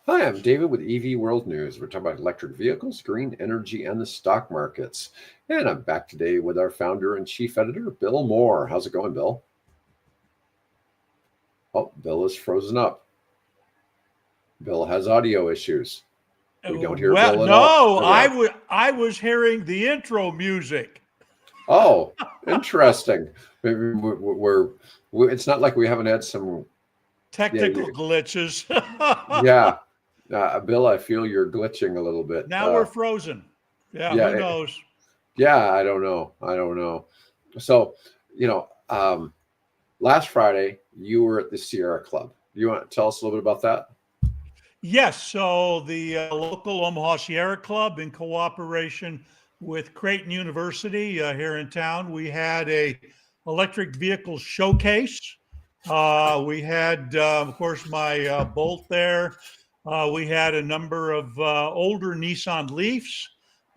Hi, I'm David with EV World News. We're talking about electric vehicles, green energy, and the stock markets. And I'm back today with our founder and chief editor, Bill Moore. How's it going, Bill? Oh, Bill is frozen up. Bill has audio issues. We don't hear Well, Bill at all. no, There we are. I was hearing the intro music. Oh, interesting. Maybe it's not like we haven't had some. Yeah, Technical glitches. yeah. Bill, I feel you're glitching a little bit. Now we're frozen. Yeah, Yeah, who knows? yeah. I don't know. So, you know, last Friday, you were at the Sierra Club. You want to tell us a little bit about that? Yes, so the local Omaha Sierra Club, in cooperation with Creighton University here in town, we had a electric vehicle showcase. We had, of course, my Bolt there. We had a number of older Nissan Leafs,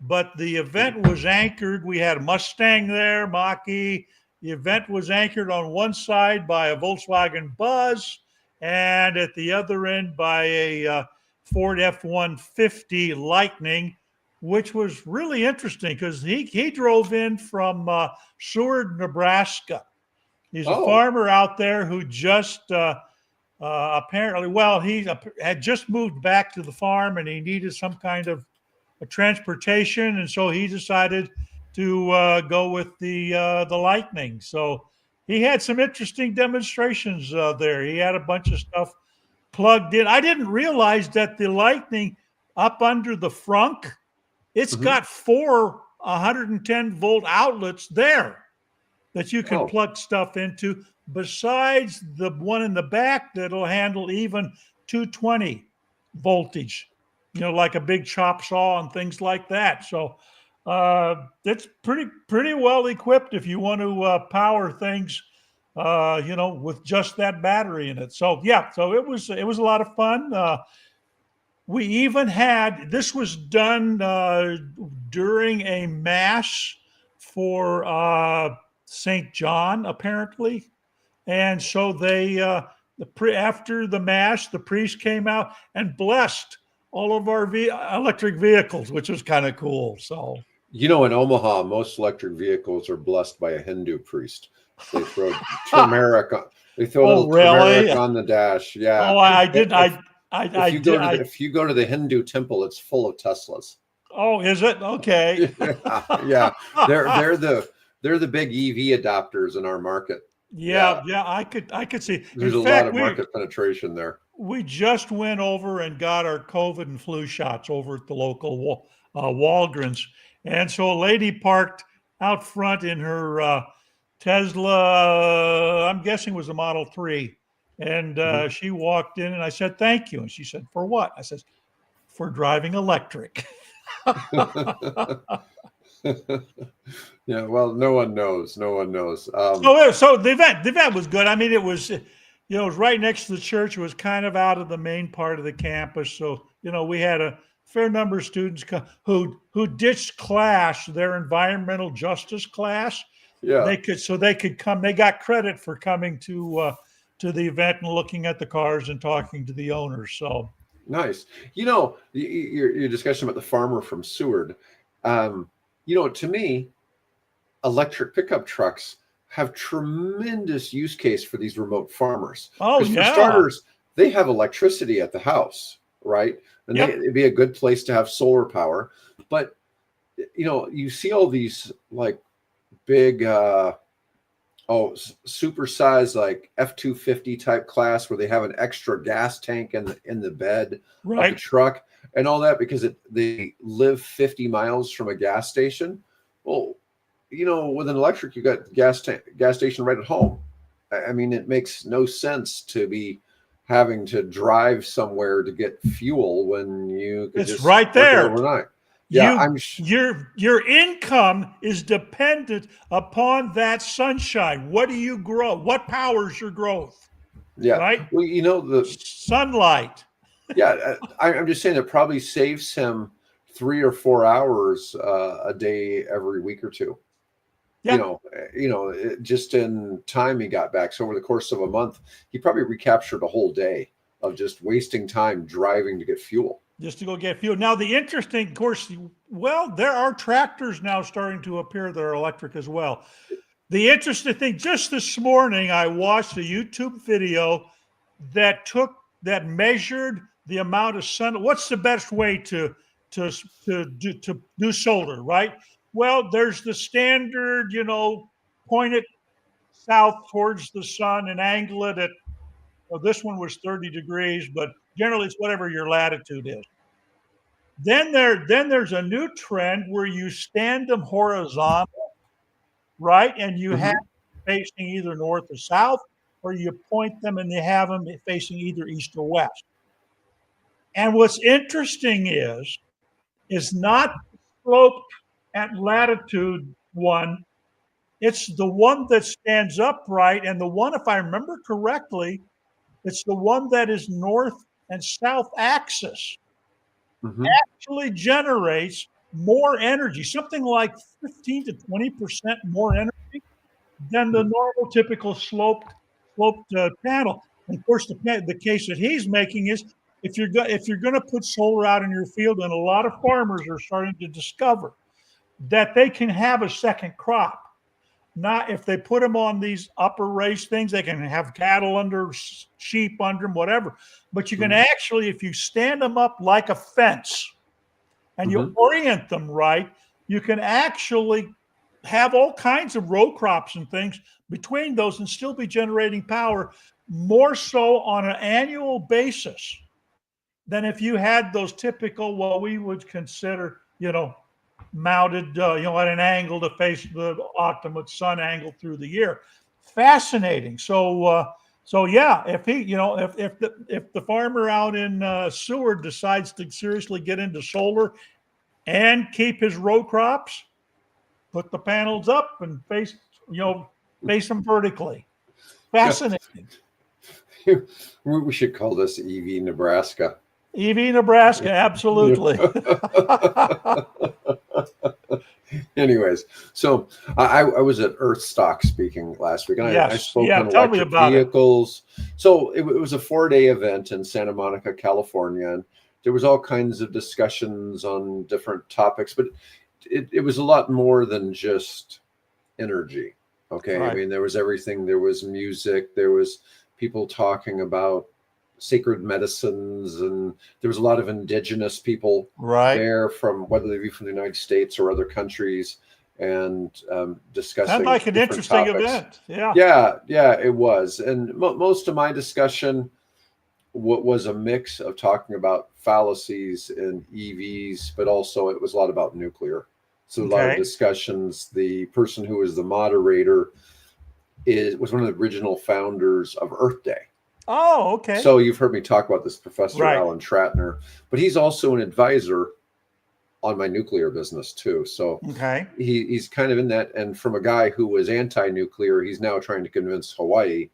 but the event was anchored. We had a Mustang there, Mach-E. The event was anchored on one side by a Volkswagen Buzz, and at the other end by a Ford F-150 Lightning, which was really interesting because he drove in from Seward, Nebraska. He's a Oh, farmer out there who just apparently, well, he had just moved back to the farm and he needed some kind of a transportation, and so he decided to go with the Lightning. So he had some interesting demonstrations there. He had a bunch of stuff plugged in. I didn't realize that the Lightning up under the frunk, it's mhm. got four 110-volt outlets there that you can Oh, plug stuff into, besides the one in the back that'll handle even 220 voltage, like a big chop saw and things like that. So it's pretty well equipped if you want to power things, with just that battery in it. So yeah, so it was a lot of fun. We even had, this was done during a mass for St. John, apparently. And so after the mass, the priest came out and blessed all of our electric vehicles, which was kind of cool. So, in Omaha, most electric vehicles are blessed by a Hindu priest. They throw turmeric on. They throw a oh, little turmeric really? on the dash. Yeah. Oh, I did. If I did. if you go to the Hindu temple, it's full of Teslas. Oh, is it? Okay. Yeah, yeah. They're the big EV adopters in our market. Yeah, Yeah. yeah, I could see. In There's a lot fact, of market penetration there. we just went over and got our COVID and flu shots over at the local Walgreens. And so a lady parked out front in her Tesla, I'm guessing was a Model 3. And Mhm. she walked in and I said, thank you. And she said, for what? I said, for driving electric. Yeah, well, no one knows. No one knows. So the event was good. I mean, it was right next to the church. It was kind of out of the main part of the campus. So, we had a fair number of students who ditched class, their environmental justice class. Yeah, They could come. They got credit for coming to the event and looking at the cars and talking to the owners. So, nice. Your discussion about the farmer from Seward. To me, electric pickup trucks have tremendous use case for these remote farmers. oh Because for yeah, starters, they have electricity at the house, right? And yep, it'd be a good place to have solar power. But you see all these like big supersized like F-250 type class where they have an extra gas tank in the bed of the right. truck and all that because they live 50 miles from a gas station. Well, with an electric, you got gas station right at home. I mean, it makes no sense to be having to drive somewhere to get fuel when you could It's just right work it there. overnight. Yeah, you your income is dependent upon that sunshine. What do you grow? What powers your growth? yeah. Right? Well, the Sunlight. yeah. I'm just saying it probably saves him 3 or 4 hours a day every week or two. Yeah. Just in time he got back. So over the course of a month, he probably recaptured a whole day of just wasting time driving to get fuel. Just to go get fuel. Now, the interesting, of course, well, there are tractors now starting to appear that are electric as well. The interesting thing, just this morning, I watched a YouTube video that measured the amount of sun. What's the best way to do solar, right? Well, there's the standard, point it south towards the sun and angle it at, well, this one was 30 degrees, but generally it's whatever your latitude is. Then there's a new trend where you stand them horizontal, right? And you have facing either north or south, or you point them and you have them facing either east or west. And what's interesting is not slope at latitude one, it's the one that stands upright, and the one, if I remember correctly, it's the one that is north and south axis. Actually generates more energy, something like 15 to 20% more energy than the normal typical sloped panel. And of course, the case that he's making is if you're going to put solar out in your field, and a lot of farmers are starting to discover that they can have a second crop. Not if they put them on these upper raised things, they can have cattle under, sheep under them, whatever. But you can actually, if you stand them up like a fence and you orient them right, you can actually have all kinds of row crops and things between those and still be generating power, more so on an annual basis than if you had those typical, what we would consider, mounted, at an angle to face the Optimus sun angle through the year. Fascinating. So yeah, if he, if the farmer out in Seward decides to seriously get into solar and keep his row crops, put the panels up and face them vertically. Fascinating. We should call this EV Nebraska. EV Nebraska, absolutely. Anyways, so I was at Earthstock speaking last week, and I spoke on electric vehicles. So it was a 4-day event in Santa Monica, California, and there was all kinds of discussions on different topics, but it was a lot more than just energy. Okay, right. I mean, there was everything. There was music. There was people talking about sacred medicines, and there was a lot of indigenous people there, from whether they be from the United States or other countries, and discussing. Sounds like an interesting event. Yeah, it was. And most of my discussion was a mix of talking about fallacies in EVs, but also it was a lot about nuclear. So a lot of discussions. The person who was the moderator was one of the original founders of Earth Day. Oh, okay. So you've heard me talk about this Professor Alan Shatner, but he's also an advisor on my nuclear business too. So he's kind of in that. And from a guy who was anti-nuclear, he's now trying to convince Hawaii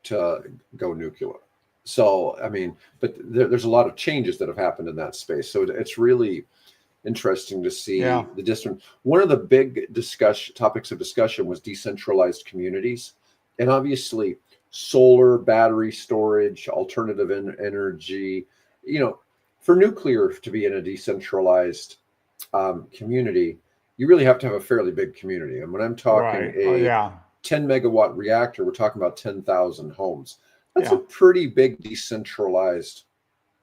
to go nuclear. So, I mean, but there's a lot of changes that have happened in that space. So it's really interesting to see the distance. One of the big topics of discussion was decentralized communities. And obviously, solar, battery storage, alternative energy, for nuclear to be in a decentralized community, you really have to have a fairly big community. And when I'm talking 10 megawatt reactor, we're talking about 10,000 homes. That's a pretty big decentralized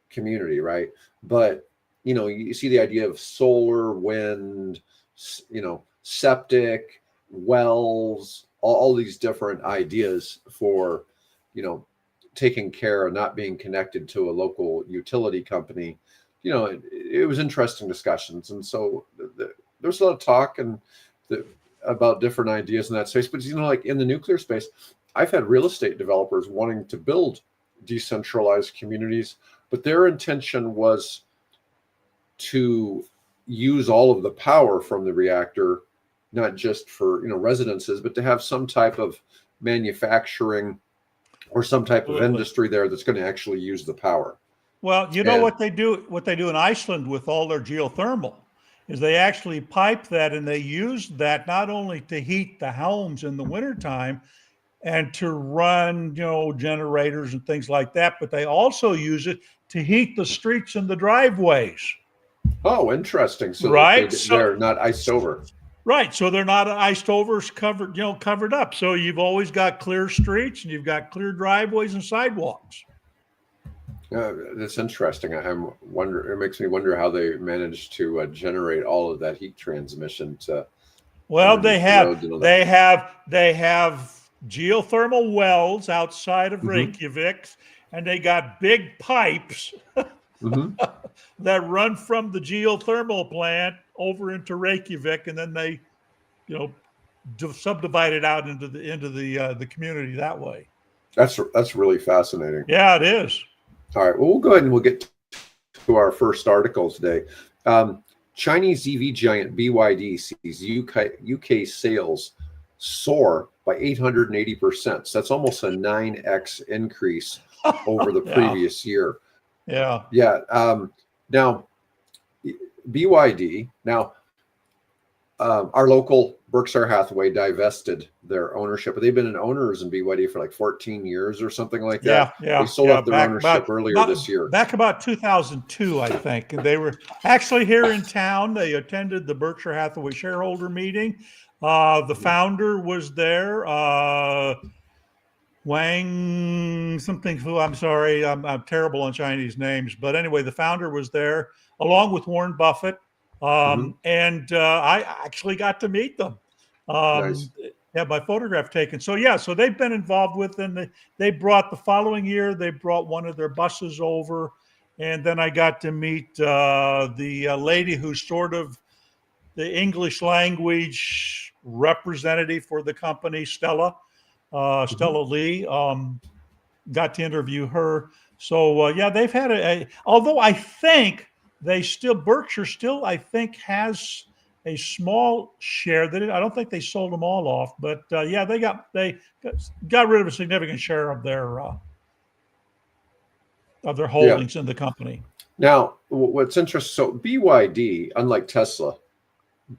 community, right? But, you see the idea of solar, wind, septic, wells, all these different ideas for, taking care of not being connected to a local utility company. It was interesting discussions. And so there's a lot of talk about different ideas in that space. But, like in the nuclear space, I've had real estate developers wanting to build decentralized communities, but their intention was to use all of the power from the reactor, not just for residences, but to have some type of manufacturing or some type of industry there that's going to actually use the power. Well, what they do in Iceland with all their geothermal is they actually pipe that, and they use that not only to heat the homes in the wintertime, and to run, generators and things like that. But they also use it to heat the streets and the driveways. Oh, interesting. So Right. they're not iced over. Right. So they're not iced over, covered up. So you've always got clear streets and you've got clear driveways and sidewalks. That's interesting. I'm wonder. It makes me wonder how they managed to generate all of that heat transmission to. Well, they have geothermal wells outside of Reykjavik, and they got big pipes that run from the geothermal plant over into Reykjavik, and then they, subdivide it out into the community that way. That's really fascinating. Yeah, it is. All right. Well, we'll go ahead and we'll get to our first article today. Chinese EV giant BYD sees UK sales soar by 880%. So that's almost a 9x increase over the previous year. Yeah. Yeah. Now, BYD. Now, our local Berkshire Hathaway divested their ownership, but they've been owners in BYD for like 14 years or something like that. Yeah. They sold off their ownership earlier this year. Back about 2002, I think. And they were actually here in town. They attended the Berkshire Hathaway shareholder meeting. The founder was there. Wang something. I'm sorry. I'm terrible on Chinese names. But anyway, the founder was there along with Warren Buffett. And I actually got to meet them. Nice. Had my photograph taken. So they've been involved with, and they brought the following year, they brought one of their buses over. And then I got to meet the lady who's sort of the English language representative for the company, Stella Lee. Got to interview her. So they've had although I think Berkshire still, I think, has a small share. I don't think they sold them all off, but they got rid of a significant share of their holdings in the company. Now, what's interesting, so BYD, unlike Tesla,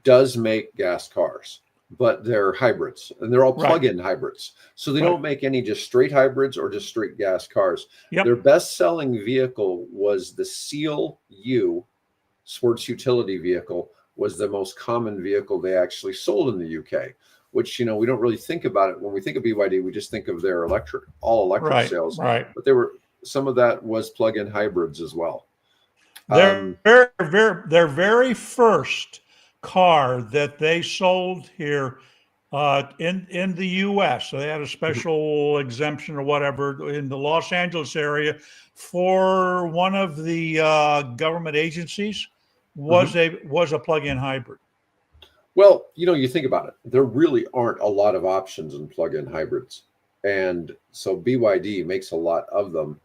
does make gas cars, but they're hybrids, and they're all plug-in hybrids. So they don't make any just straight hybrids or just straight gas cars. Yep. Their best-selling vehicle was the Seal U sports utility vehicle, was the most common vehicle they actually sold in the UK, which, we don't really think about it. When we think of BYD, we just think of their all electric sales. Right. But some of that was plug-in hybrids as well. Their very first car that they sold here in the U.S. So they had a special exemption or whatever in the Los Angeles area for one of the government agencies was a plug-in hybrid. Well, you think about it. There really aren't a lot of options in plug-in hybrids. And so BYD makes a lot of them.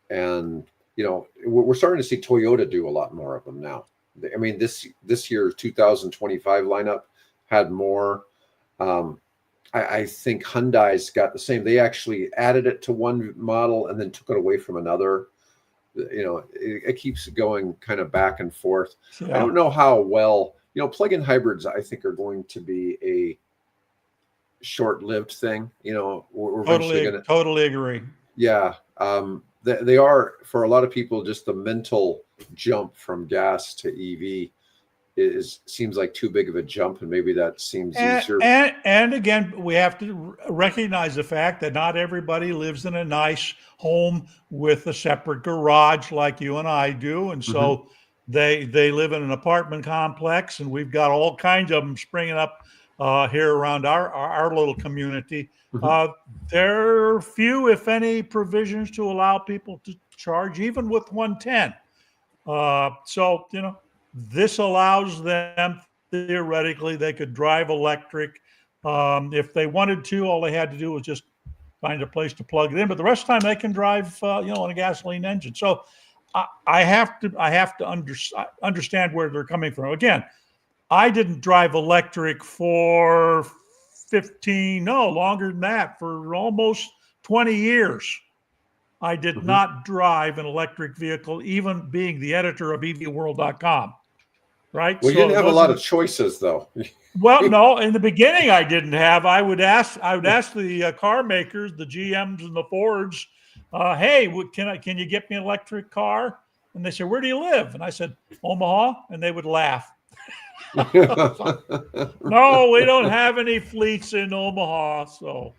And, we're starting to see Toyota do a lot more of them now. I mean, this year's 2025 lineup had more. I think Hyundai's got the same. They actually added it to one model and then took it away from another. It keeps going kind of back and forth. Yeah. I don't know how well, plug-in hybrids, I think, are going to be a short-lived thing. We're totally agree. Yeah. They are, for a lot of people, just the mental jump from gas to EV seems like too big of a jump, and maybe that seems easier. And again, we have to recognize the fact that not everybody lives in a nice home with a separate garage like you and I do, and so they live in an apartment complex, and we've got all kinds of them springing up here around our little community. There are few, if any, provisions to allow people to charge, even with 110. This allows them, theoretically, they could drive electric. If they wanted to, all they had to do was just find a place to plug it in. But the rest of the time, they can drive, on a gasoline engine. So I have to understand where they're coming from. Again, I didn't drive electric for longer than that, for almost 20 years. I did not drive an electric vehicle, even being the editor of EVworld.com. right? Well, you So didn't it have a lot wasn't. of choices, though. Well, no, in the beginning I didn't have. I would ask the car makers, the GMs and the Fords, hey, can you get me an electric car? And they said, where do you live? And I said, Omaha, and they would laugh. No, we don't have any fleets in Omaha. So,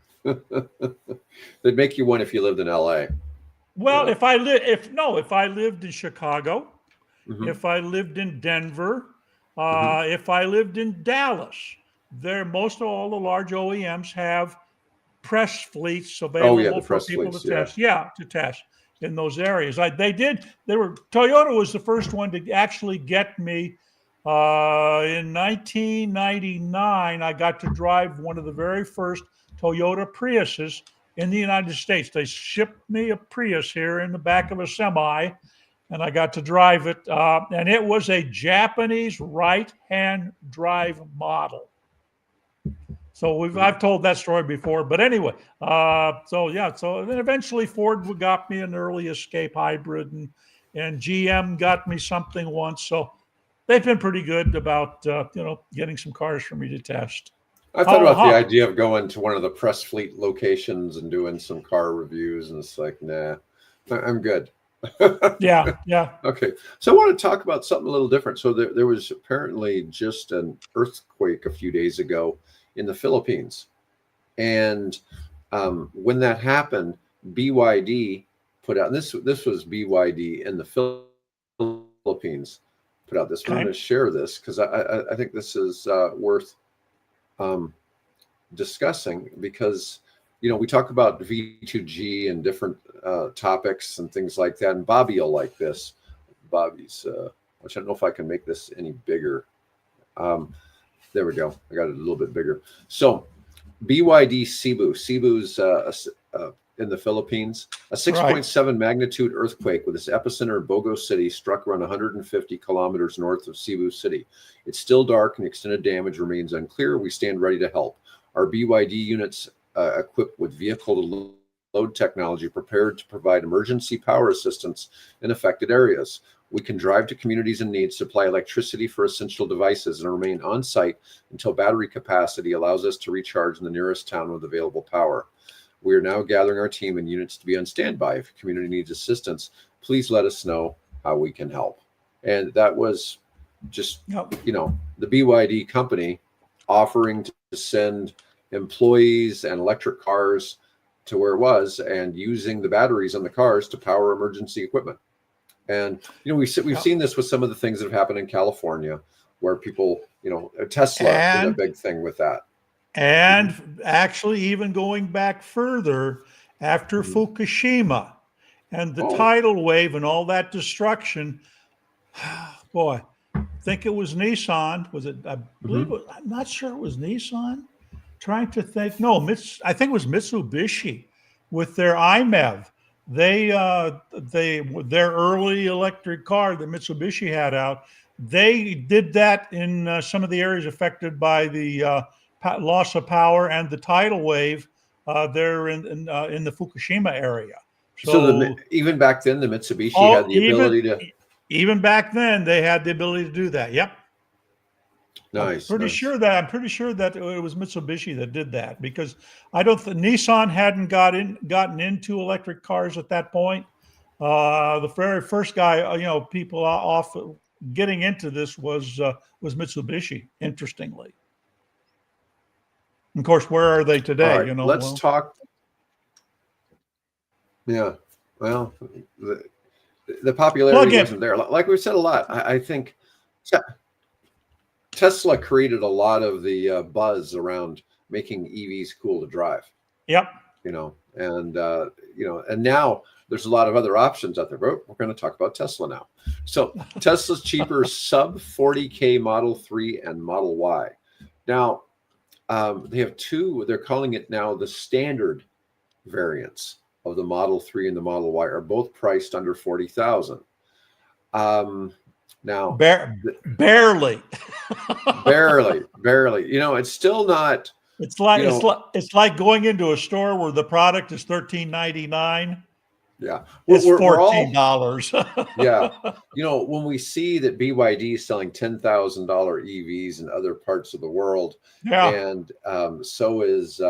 They'd make you one if you lived in LA. well, Yeah. if I lived in Chicago, Hmm. if I lived in Denver, Hmm. if I lived in Dallas, there most of all the large OEMs have press fleets Oh yeah, available the for press people to fleets. Yeah. test. Yeah, to test in those areas. They did. Toyota was the first one to actually get me. In 1999, I got to drive one of the very first Toyota Priuses in the United States. They shipped me a Prius here in the back of a semi, and I got to drive it. And it was a Japanese right-hand drive model. So Mhm. I've told that story before, but anyway, so yeah, so then eventually Ford got me an early Escape hybrid, and GM got me something once. So they've been pretty good about getting some cars for me to test. I thought How about the huh? idea of going to one of the press fleet locations and doing some car reviews, and it's like, nah, I'm good. Yeah, yeah. Okay, so I want to talk about something a little different. So there was apparently just an earthquake a few days ago in the Philippines, and when that happened, BYD put out, and this was BYD in the Philippines put out this. I'm going Okay. to share this because I think this is worth um, discussing, because we talk about V2G and different topics and things like that, and Bobby will like this. Bobby's which I don't know if I can make this any bigger. um, there we go, I got it a little bit bigger. So BYD Cebu's in the Philippines, a Right. 6.7 magnitude earthquake with its epicenter in Bogo City struck around 150 kilometers north of Cebu City. It's still dark and extended damage remains unclear. We stand ready to help. Our BYD units, equipped with vehicle-to-load technology, prepared to provide emergency power assistance in affected areas. We can drive to communities in need, supply electricity for essential devices, and remain on site until battery capacity allows us to recharge in the nearest town with available power. We are now gathering our team and units to be on standby. If the community needs assistance, please let us know how we can help. And that was just, Yep. The BYD company offering to send employees and electric cars to where it was, and using the batteries on the cars to power emergency equipment. And we've Yep. seen this with some of the things that have happened in California, where people, Tesla is a And big thing with that. Mhm. and actually, even going back further, after Mhm. Fukushima and the Oh. tidal wave and all that destruction, boy, I think it was Nissan. Was it? I believe Mhm. it, I'm not sure it was Nissan. Trying to think. No, I think it was Mitsubishi with their IMEV. They their early electric car that Mitsubishi had out. They did that in some of the areas affected by the loss of power and the tidal wave there in the Fukushima area. So So even back then, the Mitsubishi all had the ability to. even back then they had the ability to do that. Yep. Nice, nice. I'm pretty sure that it was Mitsubishi that did that, because I don't think Nissan hadn't gotten into electric cars at that point. The very first guy, people off getting into this was Mitsubishi. Interestingly, of course, where are they All today? right, let's Well, talk. Yeah, well, the popularity plug in. wasn't there. Like we've said a lot, I think Te- Tesla created a lot of the buzz around making EVs cool to drive. Yep. And now there's a lot of other options out there, but we're going to talk about Tesla now. So Tesla's cheaper sub 40K Model 3 and Model Y. Now, they have two, they're calling it now the standard variants of the Model 3 and the Model Y, are both priced under 40,000. Now, Barely. barely, it's still not, It's like you know, it's like going into a store where the product is $13.99. Yeah. It's We're all, $14. yeah. You know, when we see that BYD is selling $10,000 EVs in other parts of the world, Yeah. and so is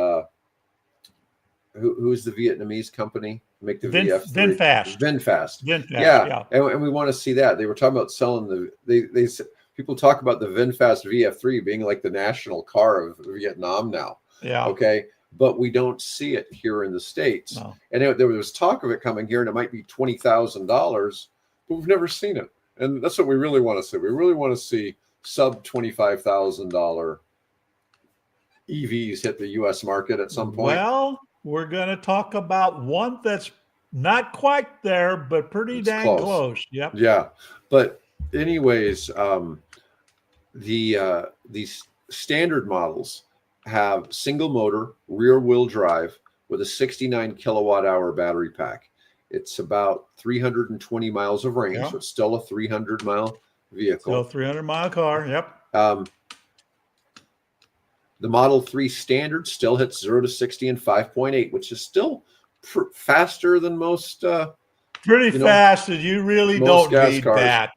who's the Vietnamese company make the VF3? VinFast. VinFast. VinFast. Yeah, Yeah. and we want to see that. They were talking about selling they people talk about the VinFast VF3 being like the national car of Vietnam now. Yeah. Okay, but we don't see it here in the States. No. And there was talk of it coming here, and it might be $20,000, but we've never seen it. And that's what we really want to see. We really want to see sub $25,000 EVs hit the U.S. market at some point. Well, we're going to talk about one that's not quite there, but pretty It's dang close. Yep. Yeah, but anyways, these standard models have single motor, rear wheel drive with a 69 kilowatt hour battery pack. It's about 320 miles of range, Yeah. so it's still a 300-mile vehicle. Still 300-mile car. Yep. The Model 3 Standard still hits 0 to 60 in 5.8, which is still faster than most. Pretty fast, and you really don't need cars. that.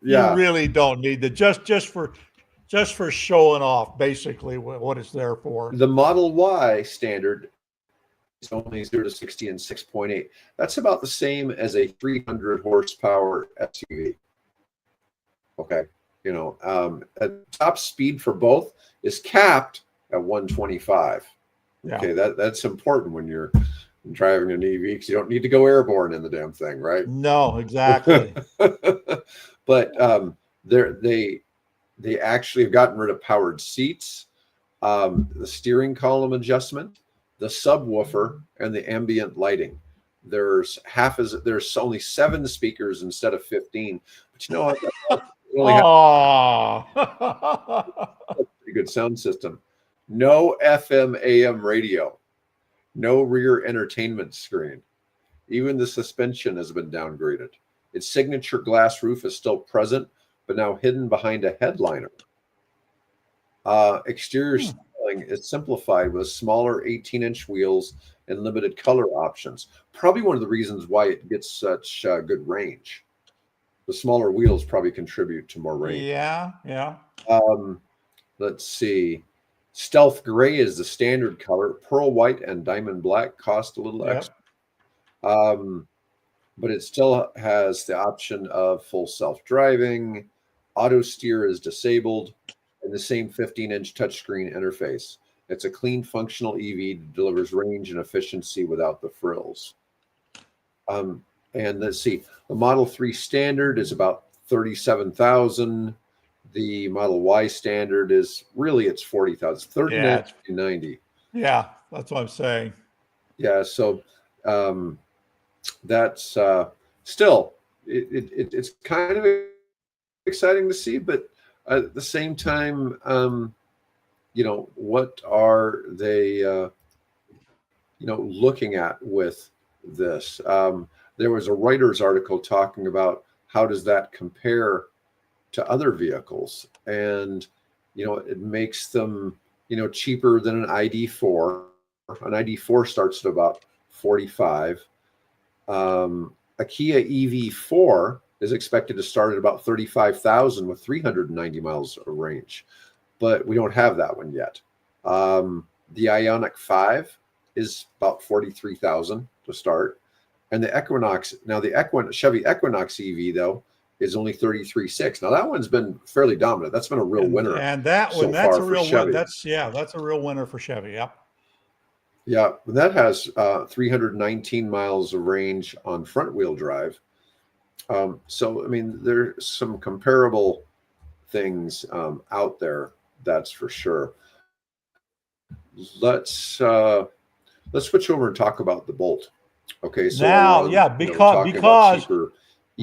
Yeah. You really don't need that. Just for showing off, basically, what it's there for. The Model Y Standard is only 0 to 60 in 6.8. That's about the same as a 300 horsepower SUV. Okay. You know, top speed for both is capped at 125. Yeah. Okay, that's important when you're driving an EV, because you don't need to go airborne in the damn thing, right? No, exactly. But they actually have gotten rid of powered seats, the steering column adjustment, the subwoofer, and the ambient lighting. There's only 7 speakers instead of 15. But you know what? Really pretty good sound system. No FM AM radio. No rear entertainment screen. Even the suspension has been downgraded. Its signature glass roof is still present, but now hidden behind a headliner. Exterior styling is simplified with smaller 18-inch wheels and limited color options. Probably one of the reasons why it gets such good range. The smaller wheels probably contribute to more range. Yeah, yeah. Let's see. Stealth gray is the standard color. Pearl white and diamond black cost a little extra. But it still has the option of full self-driving. Auto steer is disabled, and the same 15-inch touchscreen interface. It's a clean, functional EV that delivers range and efficiency without the frills. And let's see, the Model 3 Standard is about $37,000. The Model Y Standard is really, it's $40,000, $39,990. Yeah, that's what I'm saying. Yeah, so that's still it's kind of exciting to see, but at the same time, you know, what are they looking at with this? There was a Reuters article talking about how does that compare to other vehicles, and it makes them cheaper than an ID4. An ID4 starts at about 45. A Kia EV4 is expected to start at about 35,000 with 390 miles of range, but we don't have that one yet. The Ioniq 5 is about 43,000 to start, and the Equinox. Now the Chevy Equinox EV though is only 33,600. Now that one's been fairly dominant. That's been a real winner. And that one, that's a real winner. That's a real winner for Chevy. Yep. Yeah, that has 319 miles of range on front-wheel drive. So, I mean, there's some comparable things out there, that's for sure. Let's switch over and talk about the Bolt. Okay, so now, because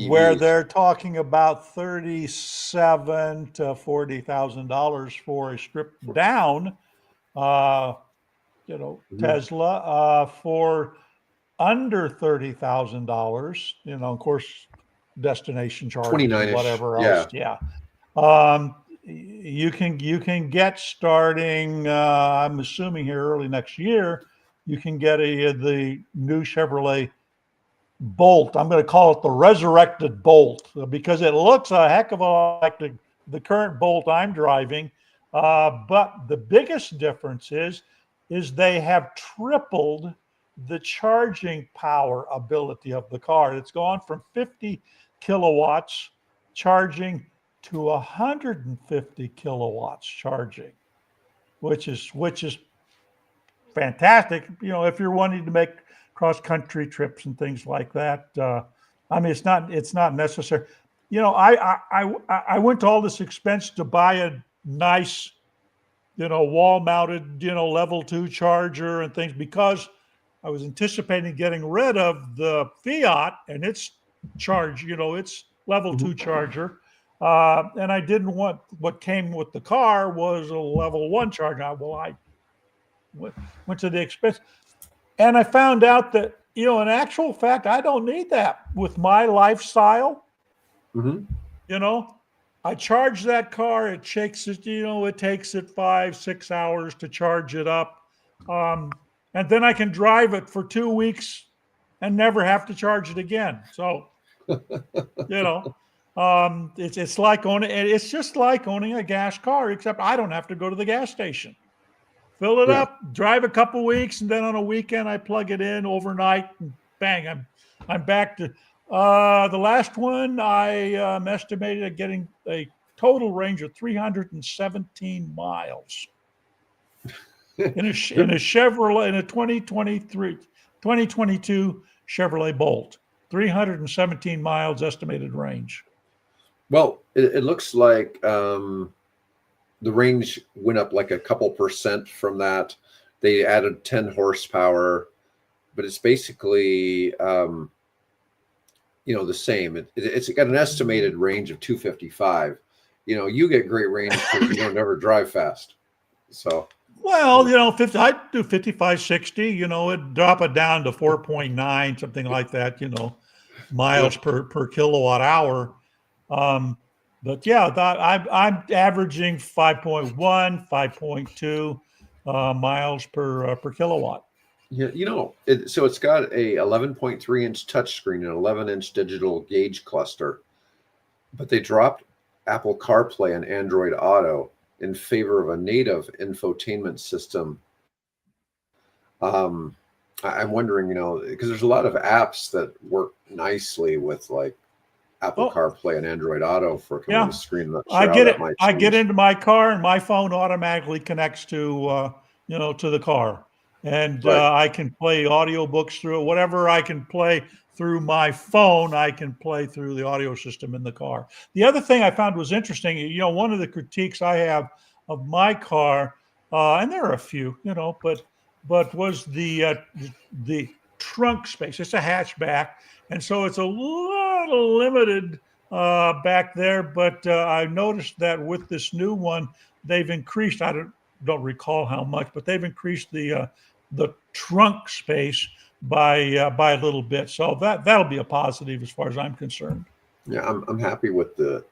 where they're talking about $37,000 to $40,000 for a stripped down. Tesla for under $30,000, of course, destination charges and whatever else. Yeah. You can get starting, I'm assuming here early next year, you can get the new Chevrolet Bolt. I'm going to call it the resurrected Bolt because it looks a heck of a lot like the current Bolt I'm driving. But the biggest difference is they have tripled the charging power ability of the car. It's gone from 50 kilowatts charging to 150 kilowatts charging, which is fantastic. You know, if you're wanting to make cross-country trips and things like that. I mean, it's not necessary. You know, I went to all this expense to buy a nice, you know, wall-mounted, you know, level 2 charger and things because I was anticipating getting rid of the Fiat and its charge, you know, its level 2 charger. And I didn't want what came with the car was a level 1 charger. I went to the expense. And I found out that, you know, in actual fact, I don't need that with my lifestyle. Mm-hmm. You know, I charge that car. It takes it, you know, it takes it 5-6 hours to charge it up. And then I can drive it for 2 weeks and never have to charge it again. So, you know, it's like it's just like owning a gas car, except I don't have to go to the gas station. Fill it up, drive a couple weeks, and then on a weekend I plug it in overnight, and bang, I'm back to the last one. I estimated at getting a total range of 317 miles in a Chevrolet, in a 2022 Chevrolet Bolt. 317 miles estimated range. Well, it looks like the range went up like a couple percent from that. They added 10 horsepower, but it's basically, you know, the same. It's got an estimated range of 255. You know, you get great range because you don't ever drive fast. So, well, you know, I do 55, 60, you know, it drop it down to 4.9, something like that, you know, miles per kilowatt hour. But yeah, I'm averaging 5.1, 5.2 miles per kilowatt. Yeah, you know, so it's got a 11.3-inch touchscreen and 11-inch digital gauge cluster, but they dropped Apple CarPlay and Android Auto in favor of a native infotainment system. I'm wondering, you know, because there's a lot of apps that work nicely with like Apple CarPlay and Android Auto for coming to the screen. I'm not sure I get into my car and my phone automatically connects to you know, to the car, and I can play audiobooks through it. Whatever I can play through my phone, I can play through the audio system in the car. The other thing I found was interesting. You know, one of the critiques I have of my car, and there are a few, you know, but was the trunk space. It's a hatchback, and so it's a little limited back there. But I noticed that with this new one, they've increased. I don't recall how much, but they've increased the trunk space by a little bit. So that'll be a positive as far as I'm concerned. Yeah, I'm happy with the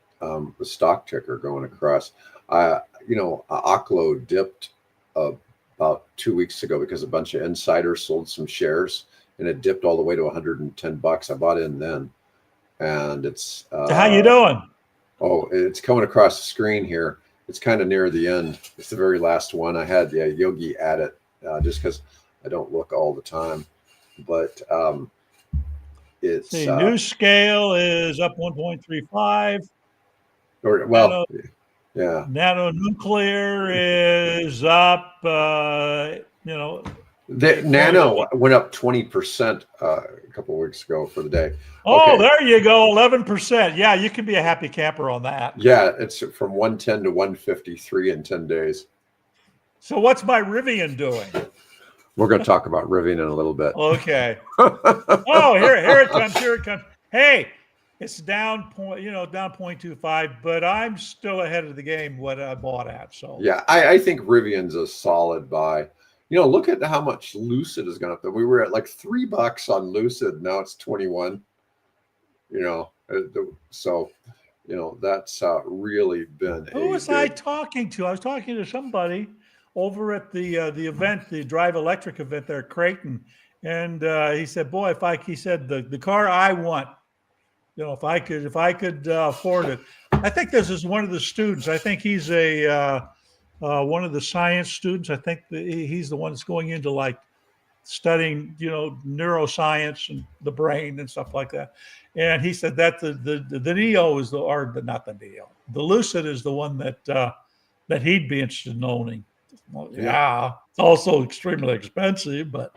stock ticker going across. You know, Oklo dipped about 2 weeks ago because a bunch of insiders sold some shares, and it dipped all the way to $110. I bought in then, and it's how you doing? Oh, it's coming across the screen here. It's kind of near the end. It's the very last one. I had Yogi add it just because I don't look all the time, but it's new scale is up 1.35. Or well, yeah. Nano nuclear is up. You know, the Nano went up 20% a couple of weeks ago for the day. Oh, okay. There you go, 11%. Yeah, you can be a happy camper on that. Yeah, it's from 110 to 153 in 10 days. So what's my Rivian doing? We're going to talk about Rivian in a little bit. Okay. Oh, here it comes. Here it comes. Hey, it's down 0.25, but I'm still ahead of the game what I bought at. So yeah, I think Rivian's a solid buy. You know, look at how much Lucid has gone up. We were at like $3 on Lucid. Now it's 21. You know, so you know that's really been. Who was I talking to? I was talking to somebody over at the event, the Drive Electric event there, Creighton, And he said, "Boy, he said the car I want, if I could afford it." I think this is one of the students. I think he's a one of the science students. I think he's the one that's going into like studying, neuroscience and the brain and stuff like that. And he said that the Neo is not the Neo, the Lucid is the one that he'd be interested in owning. Well, yeah, it's also extremely expensive, but.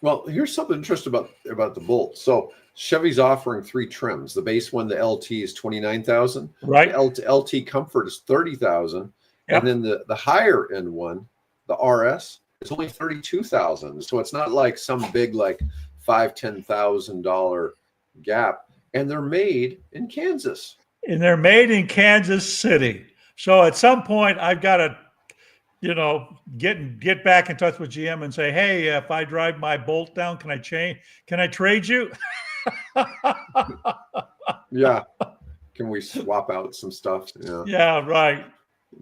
Well, here's something interesting about the Bolt. So Chevy's offering 3 trims. The base one, the LT, is 29,000. Right. The LT Comfort is 30,000, Yep. and then the higher end one, the RS, is only 32,000. So it's not like some big like $10,000 gap. And they're made in Kansas. And they're made in Kansas City. So at some point, I've got to, get back in touch with GM and say, hey, if I drive my Bolt down, can I trade you? Yeah. Can we swap out some stuff? Yeah. Yeah, right.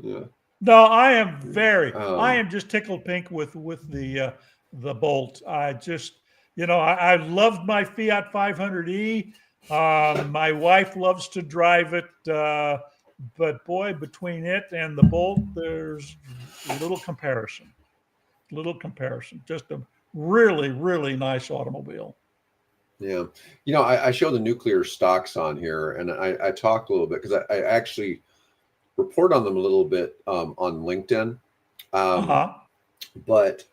Yeah. No, I am just tickled pink with the Bolt. I just, I loved my Fiat 500e. My wife loves to drive it, but boy, between it and the Bolt, there's little comparison. Just a really, really nice automobile. Yeah. I show the nuclear stocks on here, and I talk a little bit because I actually report on them a little bit on LinkedIn. But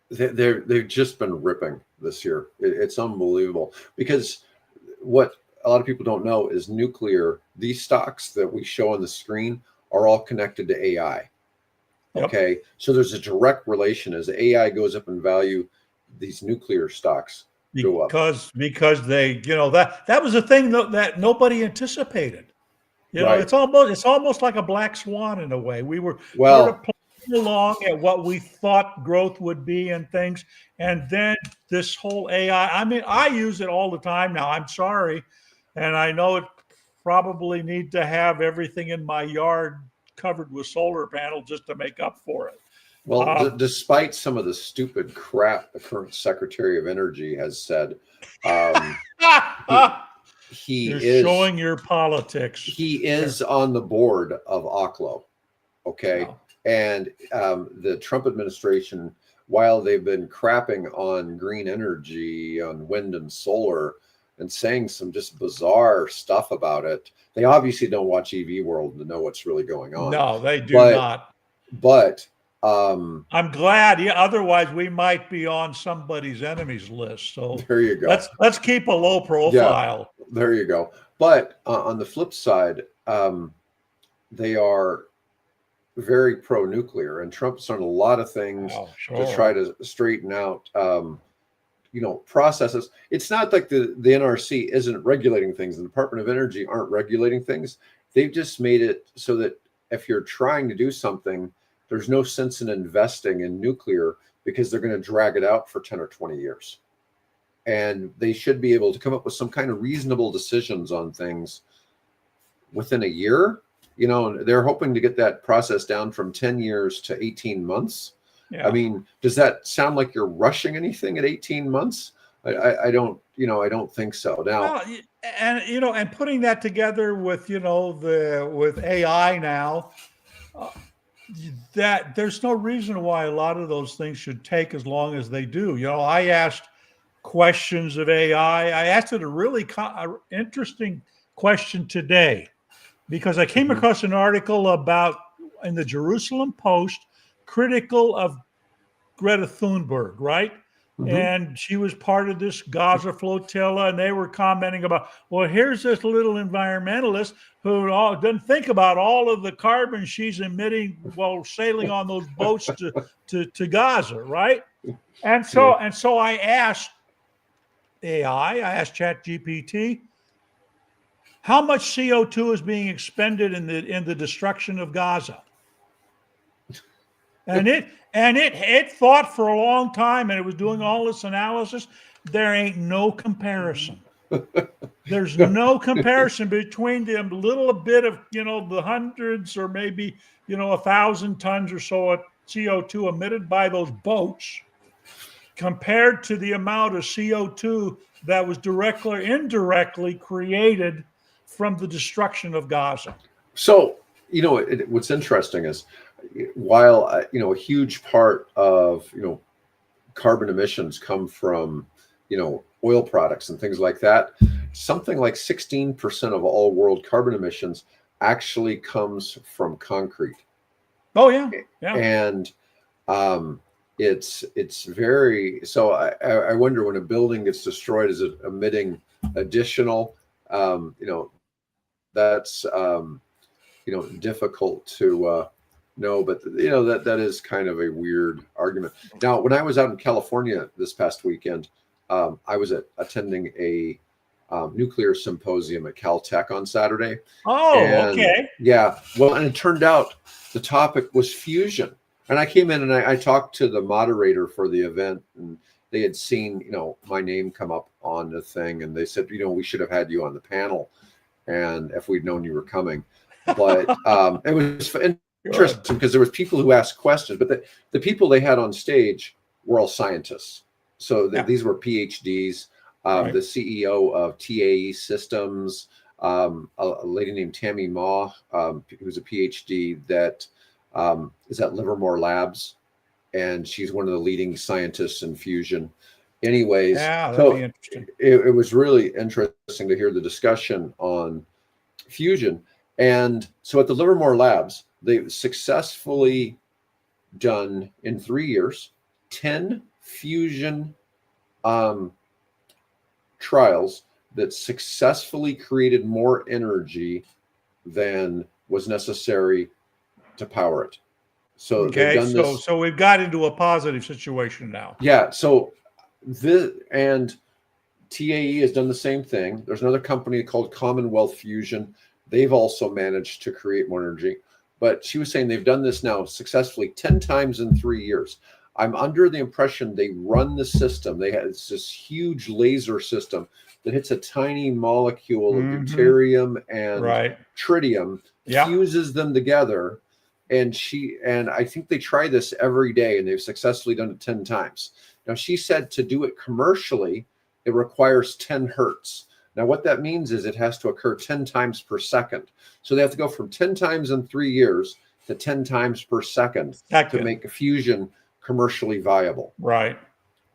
they've just been ripping this year. It's unbelievable, because what a lot of people don't know is nuclear, these stocks that we show on the screen are all connected to AI. Yep. Okay. So there's a direct relation. As AI goes up in value, these nuclear stocks go up. Because they, that was a thing that nobody anticipated. Right. It's almost like a black swan in a way. We were Well, sort of playing along at what we thought growth would be and things, and then this whole AI. I mean, I use it all the time now. I'm sorry, and I know it probably need to have everything in my yard covered with solar panels just to make up for it. Well, despite some of the stupid crap the current Secretary of Energy has said, You're showing your politics. He is on the board of Oklo, okay? Wow. And the Trump administration, while they've been crapping on green energy, on wind and solar, and saying some just bizarre stuff about it, they obviously don't watch EV World to know what's really going on. No, they do not. But I'm glad. Yeah, otherwise we might be on somebody's enemies list. So there you go. Let's keep a low profile. Yeah, there you go. But on the flip side, they are very pro-nuclear, and Trump's done a lot of things to try to straighten out, processes. It's not like the NRC isn't regulating things. The Department of Energy aren't regulating things. They've just made it so that if you're trying to do something, there's no sense in investing in nuclear, because they're going to drag it out for 10 or 20 years. And they should be able to come up with some kind of reasonable decisions on things within a year. They're hoping to get that process down from 10 years to 18 months. Yeah. I mean, does that sound like you're rushing anything at 18 months? I don't think so. Now, and putting that together with, with AI now, that there's no reason why a lot of those things should take as long as they do. I asked questions of AI. I asked it a really interesting question today, because I came across an article in the Jerusalem Post, critical of Greta Thunberg, right? Mm-hmm. And she was part of this Gaza flotilla, and they were commenting about, well, here's this little environmentalist who doesn't think about all of the carbon she's emitting while sailing on those boats to Gaza, right? And so I asked AI, I asked ChatGPT, how much CO2 is being expended in the destruction of Gaza? And it thought for a long time, and it was doing all this analysis. There ain't no comparison. There's no comparison between the little bit of, the hundreds or maybe, 1,000 tons or so of CO2 emitted by those boats compared to the amount of CO2 that was directly or indirectly created from the destruction of Gaza. So, what's interesting is while, a huge part of, carbon emissions come from, oil products and things like that, something like 16% of all world carbon emissions actually comes from concrete. Oh, yeah. Yeah. And it's very, so I wonder, when a building gets destroyed, is it emitting additional, that's difficult to know, but that is kind of a weird argument. Now, when I was out in California this past weekend, I was attending a nuclear symposium at Caltech on Saturday. Oh, okay. Yeah, well, and it turned out the topic was fusion. And I came in and I talked to the moderator for the event, and they had seen, my name come up on the thing, and they said, we should have had you on the panel, and if we'd known you were coming. But it was interesting because there was people who asked questions, but the people they had on stage were all scientists. So these were PhDs. The CEO of TAE Systems, a lady named Tammy Ma, who's a PhD that is at Livermore Labs, and she's one of the leading scientists in fusion. Anyways, that'd be interesting. It was really interesting to hear the discussion on fusion. And so at the Livermore Labs, they've successfully done, in 3 years, 10 fusion trials that successfully created more energy than was necessary to power it. So they've done this. So we've got into a positive situation now. Yeah. So and TAE has done the same thing. There's another company called Commonwealth Fusion. They've also managed to create more energy. But she was saying they've done this now successfully 10 times in 3 years. I'm under the impression they run the system. It's this huge laser system that hits a tiny molecule of deuterium and tritium, fuses them together. And I think they try this every day, and they've successfully done it 10 times. Now, she said to do it commercially, it requires 10 hertz. Now, what that means is it has to occur 10 times per second. So they have to go from 10 times in 3 years to 10 times per second to make a fusion commercially viable. Right.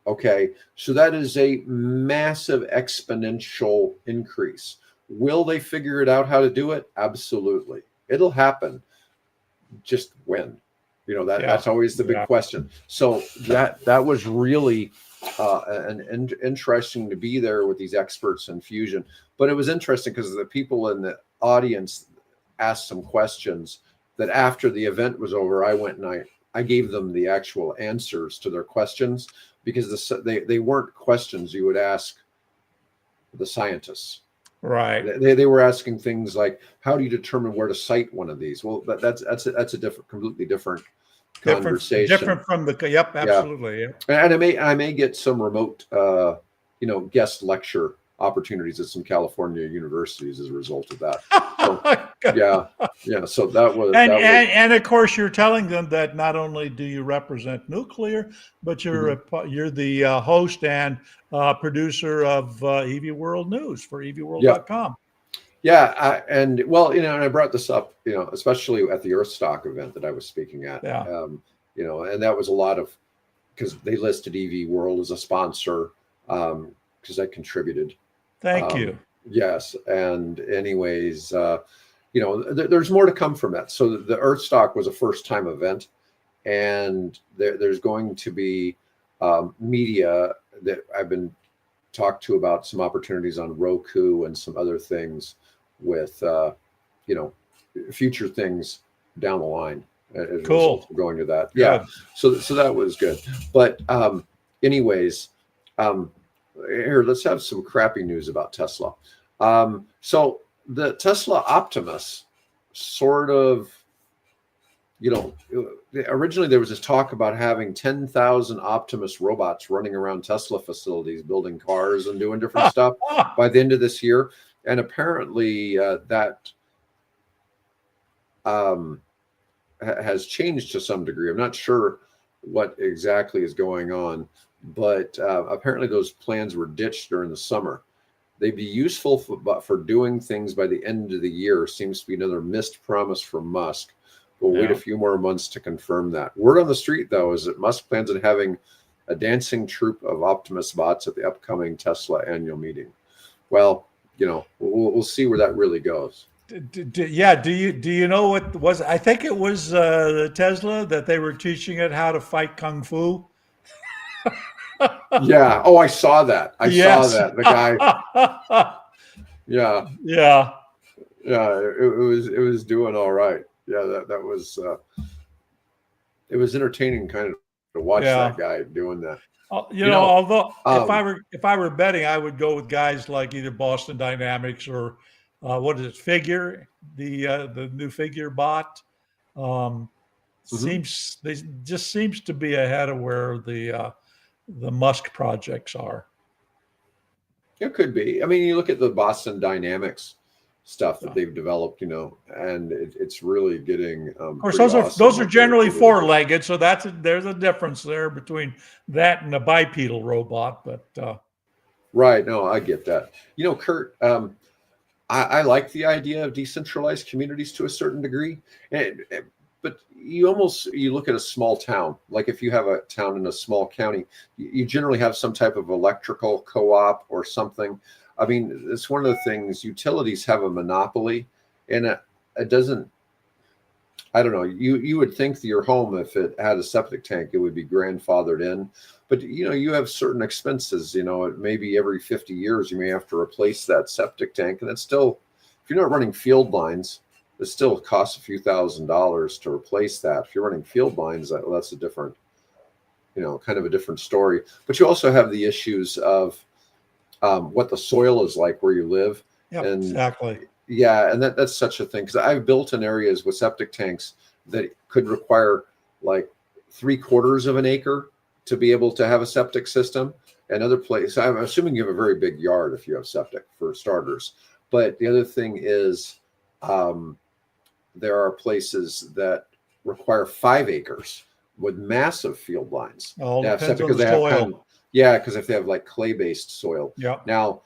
Okay. So that is a massive exponential increase. Will they figure it out how to do it? Absolutely. It'll happen. Just when? That's always the big question. So that was really interesting to be there with these experts in fusion. But it was interesting because the people in the audience asked some questions that after the event was over, I went and I gave them the actual answers to their questions, because they weren't questions you would ask the scientists. Right. They were asking things like, how do you determine where to site one of these? Well, that's a completely different conversation. Different from the absolutely. Yeah. And I may get some remote guest lecture opportunities at some California universities as a result of that. So, so that was and of course you're telling them that not only do you represent nuclear, but you're the host and producer of EV World News for evworld.com. And I brought this up, especially at the Earthstock event that I was speaking at. And that was a lot of, because they listed EV World as a sponsor, because I contributed. Thank you. Yes. And anyways, there's more to come from that. So the Earthstock was a first-time event, and there's going to be media that I've been talked to about some opportunities on Roku and some other things with, future things down the line. Cool. Going to that. Yeah. So that was good. But anyways, here, let's have some crappy news about Tesla. So the Tesla Optimus sort of, originally there was this talk about having 10,000 Optimus robots running around Tesla facilities, building cars and doing different stuff by the end of this year. And apparently that has changed to some degree. I'm not sure what exactly is going on, but apparently those plans were ditched during the summer. They'd be useful for doing things by the end of the year. Seems to be another missed promise from Musk. We'll wait a Yeah. few more months to confirm that. Word on the street, though, is that Musk plans on having a dancing troupe of Optimus bots at the upcoming Tesla annual meeting. Well, we'll see where that really goes. Yeah. Do you know what was? I think it was the Tesla that they were teaching it how to fight kung fu. Yeah. Oh, I saw that. I saw Yes. that. The guy. Yeah. Yeah. Yeah. It was doing all right. Yeah. That was it was entertaining kind of to watch Yeah. that guy doing that. Although Um, if I were betting, I would go with guys like either Boston Dynamics or what is it, Figure, the new Figure bot. Um, mhm. they just seems to be ahead of where the Musk projects are. It could be. I mean, you look at the Boston Dynamics stuff that Yeah. they've developed, and it's really getting Of course, pretty awesome. those are what they're generally able to do. four-legged, so there's a difference there between that and a bipedal robot. But Right. No, I get that. Kurt, I like the idea of decentralized communities to a certain degree, but you look at a small town, like if you have a town in a small county, you generally have some type of electrical co-op or something. I mean, it's one of the things, utilities have a monopoly, and it doesn't. I don't know. You would think that your home, if it had a septic tank, it would be grandfathered in, but you have certain expenses. Maybe every 50 years you may have to replace that septic tank, and it's still, if you're not running field lines, it still costs a few $1,000s to replace that. If you're running field lines, that's a different, kind of a different story. But you also have the issues of what the soil is like where you live, yeah, and exactly. yeah, and that's such a thing, because I've built in areas with septic tanks that could require like 3/4 of an acre to be able to have a septic system. And other places, I'm assuming you have a very big yard if you have septic, for starters. But the other thing is, there are places that require 5 acres with massive field lines. All They have depends septic on because the they have soil. because if they have like clay-based soil. Yeah. Now,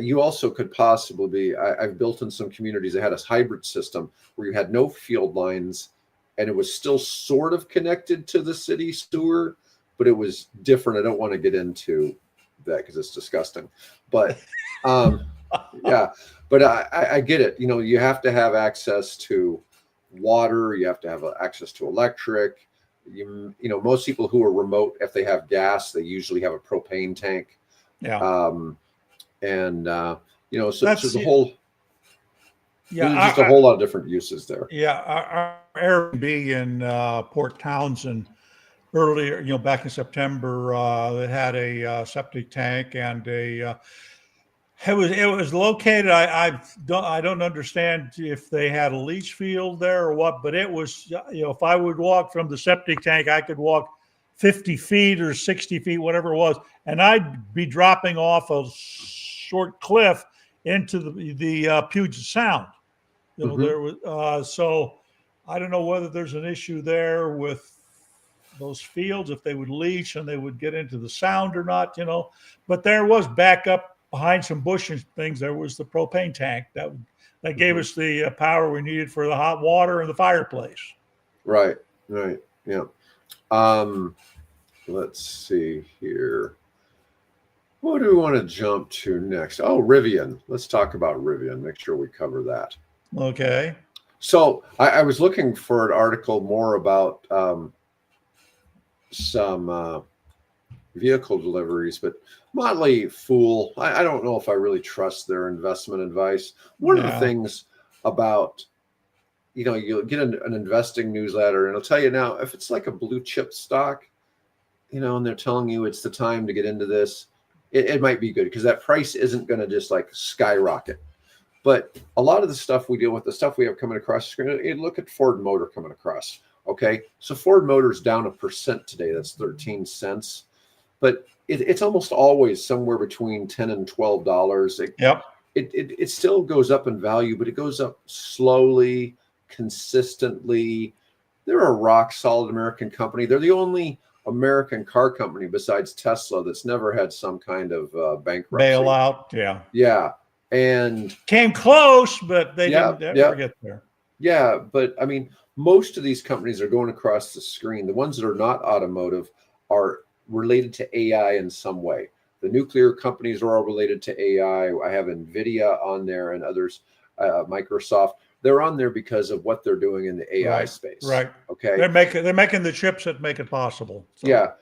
you also could possibly be, I've built in some communities that had a hybrid system where you had no field lines and it was still sort of connected to the city sewer, but it was different. I don't want to get into that because it's disgusting. But yeah, but I get it. You have to have access to water. You have to have access to electric. Most people who are remote, if they have gas, they usually have a propane tank. Yeah. And so That's the whole yeah. there's just a whole lot of different uses there. Yeah. Our Airbnb in Port Townsend earlier, back in September, that had a septic tank and it was located. I don't understand if they had a leach field there or what, but it was, if I would walk from the septic tank, I could walk 50 feet or 60 feet, whatever it was, and I'd be dropping off a short cliff into the Puget Sound. There was so I don't know whether there's an issue there with those fields, if they would leach and they would get into the sound or not, but there was backup behind some bush and things. There was the propane tank that gave us the power we needed for the hot water and the fireplace. Right. Yeah. Let's see here. What do we want to jump to next? Oh, Rivian. Let's talk about Rivian. Make sure we cover that. Okay. So I was looking for an article more about some vehicle deliveries, but Motley Fool, I don't know if I really trust their investment advice. One of the things about, you'll get an investing newsletter and it'll tell you now, if it's like a blue chip stock, and they're telling you it's the time to get into this, it might be good because that price isn't going to just like skyrocket. But a lot of the stuff we deal with, the stuff we have coming across the screen, look at Ford Motor coming across. Okay, so Ford Motor's down 1% today. That's 13 cents. But it's almost always somewhere between $10 and $12. It still goes up in value, but it goes up slowly, consistently. They're a rock solid American company. They're the only American car company besides Tesla that's never had some kind of bankruptcy. Bailout. Yeah. Yeah. And came close, but they yeah, didn't ever get there. Yeah. But I mean, most of these companies are going across the screen. The ones that are not automotive are related to AI in some way. The nuclear companies are all related to AI. I have NVIDIA on there and others, Microsoft. They're on there because of what they're doing in the AI space. Right. Okay. They're making the chips that make it possible. So. Yeah.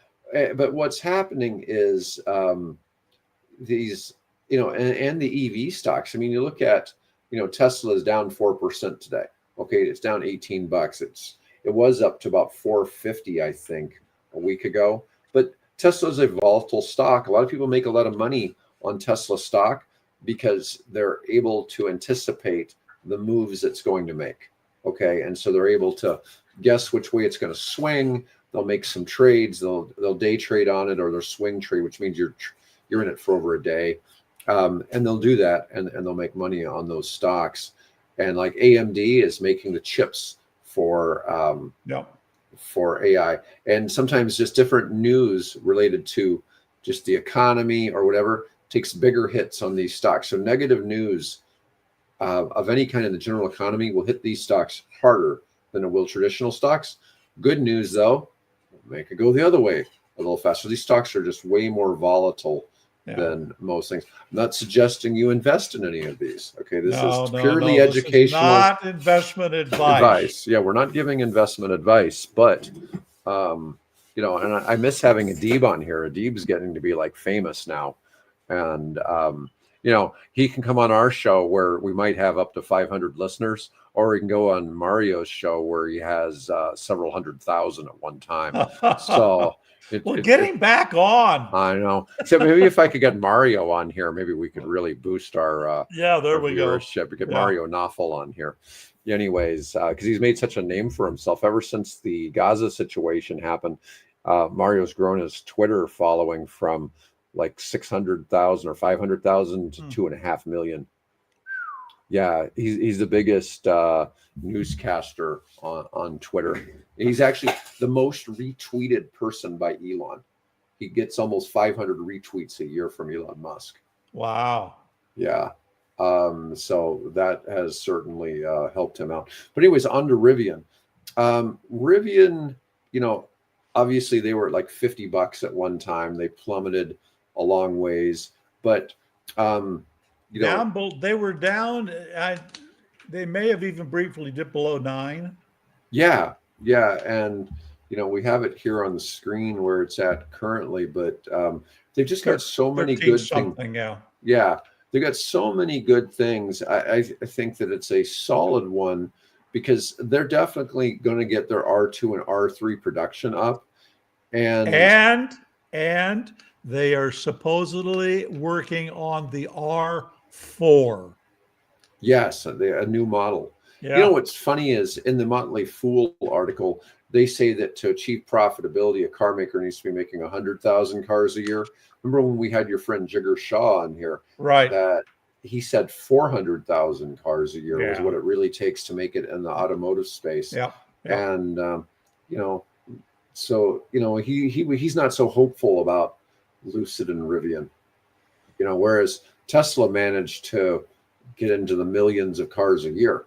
But what's happening is these, and the EV stocks. I mean, you look at, Tesla is down 4% today. Okay. It's down $18. It was up to about 450, I think, a week ago. But Tesla's a volatile stock. A lot of people make a lot of money on Tesla stock because they're able to anticipate the moves it's going to make. Okay. And so they're able to guess which way it's going to swing. They'll make some trades. They'll day trade on it, or they'll swing trade, which means you're in it for over a day. And they'll do that, and they'll make money on those stocks. And like AMD is making the chips for AI, and sometimes just different news related to just the economy or whatever takes bigger hits on these stocks. So negative news of any kind in the general economy will hit these stocks harder than it will traditional stocks. Good news, though, make it go the other way a little faster. These stocks are just way more volatile than most things. I'm not suggesting you invest in any of these. Okay, this is purely educational. This is not investment advice. Yeah, we're not giving investment advice, but and I miss having Adib on here. Adib's getting to be like famous now, and he can come on our show where we might have up to 500 listeners, or he can go on Mario's show where he has several 100,000 at one time. So get him back on. I know. So maybe if I could get Mario on here, maybe we could really boost our viewership. We get Mario Knopfel on here. Anyways, because he's made such a name for himself ever since the Gaza situation happened. Mario's grown his Twitter following from like 600,000 or 500,000 to 2.5 million. Yeah, he's the biggest newscaster on Twitter. He's actually the most retweeted person by Elon. He gets almost 500 retweets a year from Elon Musk. Wow. Yeah. So that has certainly helped him out. But anyways, on to Rivian. Rivian, obviously they were at like $50 at one time. They plummeted a long ways, but they were down. They may have even briefly dipped below 9. Yeah, and we have it here on the screen where it's at currently, but they've just got so many good things. Yeah, they got so many good things. I think that it's a solid one because they're definitely going to get their R2 and R3 production up, and they are supposedly working on the R4. Yes, a new model. Yeah. What's funny is in the Motley Fool article, they say that to achieve profitability, a car maker needs to be making 100,000 cars a year. Remember when we had your friend Jigger Shaw on here? Right. That he said 400,000 cars a year was what it really takes to make it in the automotive space. Yeah. And so he's not so hopeful about Lucid and Rivian. Whereas Tesla managed to get into the millions of cars a year.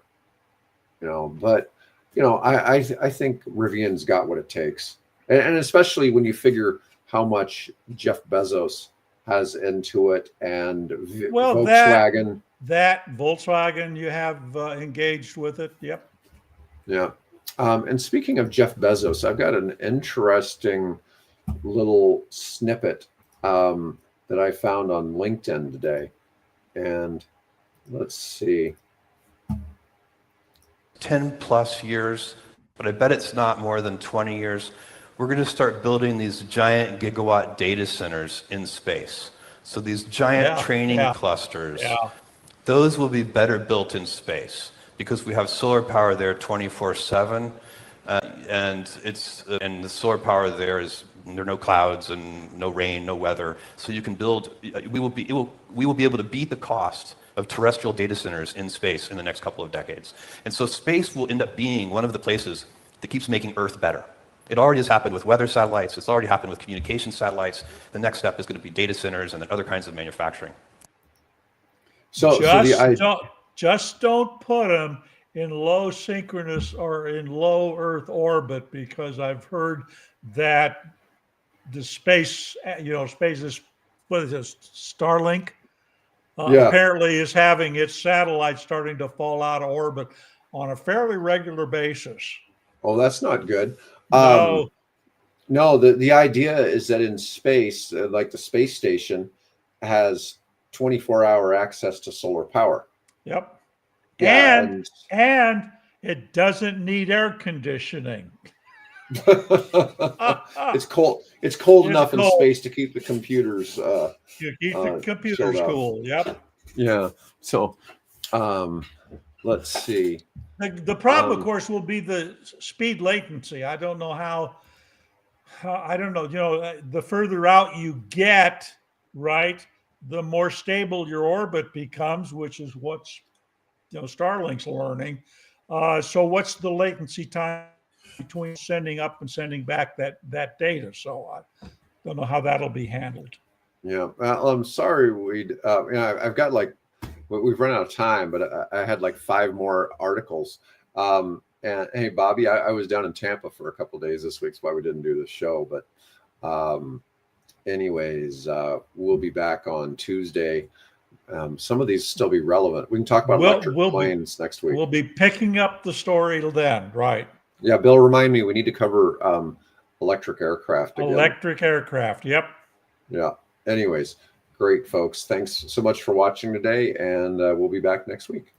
But I think Rivian's got what it takes, and especially when you figure how much Jeff Bezos has into it, and Volkswagen. That Volkswagen, you have engaged with it. Yep. Yeah. And speaking of Jeff Bezos, I've got an interesting little snippet that I found on LinkedIn today, and let's see. 10 plus years, but I bet it's not more than 20 years. We're going to start building these giant gigawatt data centers in space. So these giant training clusters, those will be better built in space because we have solar power there 24/7, and the solar power there are no clouds and no rain, no weather. So you can build. We will be able to beat the cost of terrestrial data centers in space in the next couple of decades. And so space will end up being one of the places that keeps making Earth better. It already has happened with weather satellites. It's already happened with communication satellites. The next step is going to be data centers and then other kinds of manufacturing. Just don't put them in low synchronous or in low Earth orbit, because I've heard that the space is, what is this, Starlink? Apparently is having its satellites starting to fall out of orbit on a fairly regular basis. Oh, that's not good. No. No, the idea is that in space, like the space station has 24-hour access to solar power. Yep. Yeah, and it doesn't need air conditioning. It's cold enough in space to keep the computers keep the computers cool. Yep. Yeah. So let's see. The problem, of course, will be the speed latency. I don't know how I don't know, the further out you get, right, the more stable your orbit becomes, which is what's, Starlink's learning. So what's the latency time between sending up and sending back that data? So I don't know how that'll be handled. Yeah. Well, I'm sorry. I've got we've run out of time, but I had 5 more articles. And hey, Bobby, I was down in Tampa for a couple of days this week. That's why we didn't do the show. But anyways, we'll be back on Tuesday. Some of these still be relevant. We can talk about electric planes next week. We'll be picking up the story then, right? Yeah, Bill, remind me, we need to cover electric aircraft again. Electric aircraft, yep. Yeah. Anyways, great, folks. Thanks so much for watching today, and we'll be back next week.